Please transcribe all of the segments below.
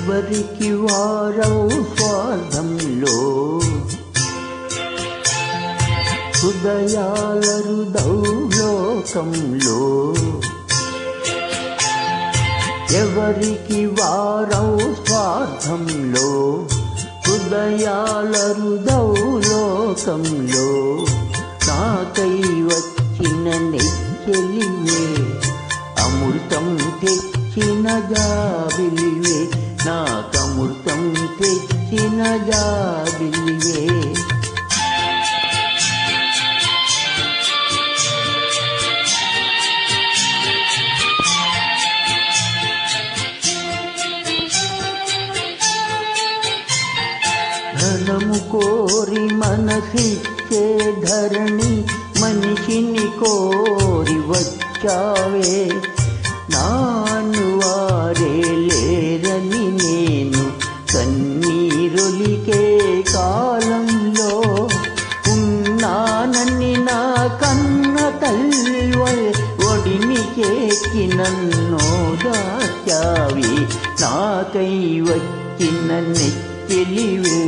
ఎవరికి వారవు స్వార్థంలో హృదయాలరుదౌ లోకంలో ఎవరికి వారవు స్వార్థంలో హృదయాలరుదౌ లోకంలో నాకై వచ్చిన నెచ్చెలివే అమృతం తెచ్చిన జాబిలివే నాకమృతం తెచ్చిన జాబిలివే ధనము కోరి మనసిచ్చే ధరణి మనిషిని కోరి వచ్చావే నాను వారే లేరని నేను కన్నీరొలికే కాలంలో ఉన్నానని నా కన్న తల్వై ఒడిని చేకి నన్ను దాచావి నాకై వచ్చిన నెచ్చెలివే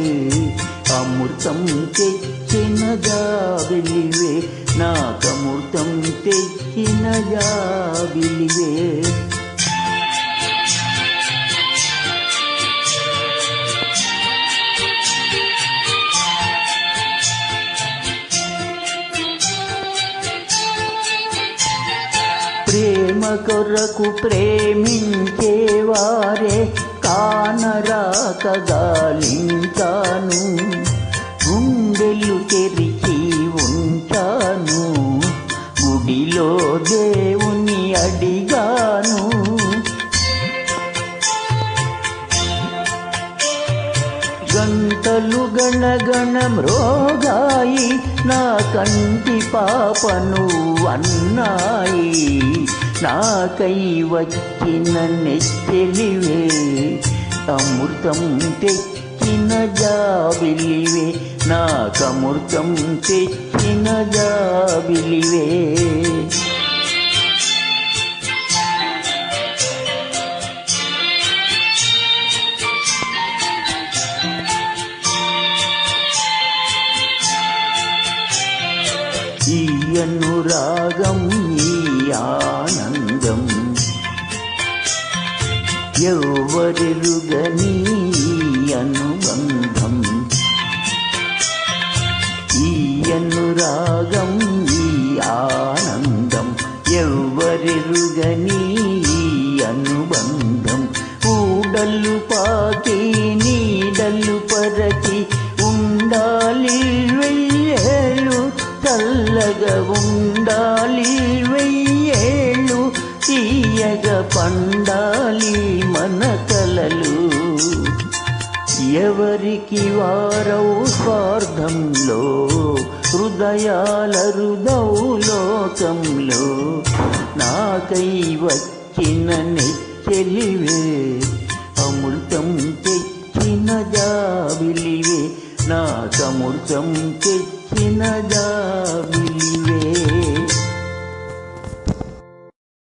అమృతం తెచ్చిన జాబిలివే నాకమృతం తెచ్చిన జాబిలివే ప్రేమ కొరకు ప్రేమించేవారే కానరాక గాలించాను గుండెలు తెరిచి ఉంచాను గుడిలో దేవుని అడిగాను గంటలు గణగణ మ్రోగాయి నా కంటి పాపను అన్నాయి నాకై వచ్చిన నెచ్చెలివే అమృతం తెచ్చిన జాబిలివే నాకమృతం తెచ్చిన జాబిలివే ఈ అనురాగం ఈ ఆనందం ఎవరెరుగని అనుబంధం ఈ అనురాగం ఈ ఆనందం ఎవరెరుగని అనుబంధం ఊడలు పాకి నీడలు పరచి ఉండాలి వెయ్యేళ్ళు చల్లగా ఉండాలి వెయ్యేళ్ళు తీయగా పండాలి మన కలలు ఎవరికి వారవు స్వార్థంలో హృదయాలరుదౌ లోకంలో నాకై వచ్చిన నెచ్చెలివే అమృతం తెచ్చిన జాబిలివే నాకమృతం తెచ్చిన జాబిలివే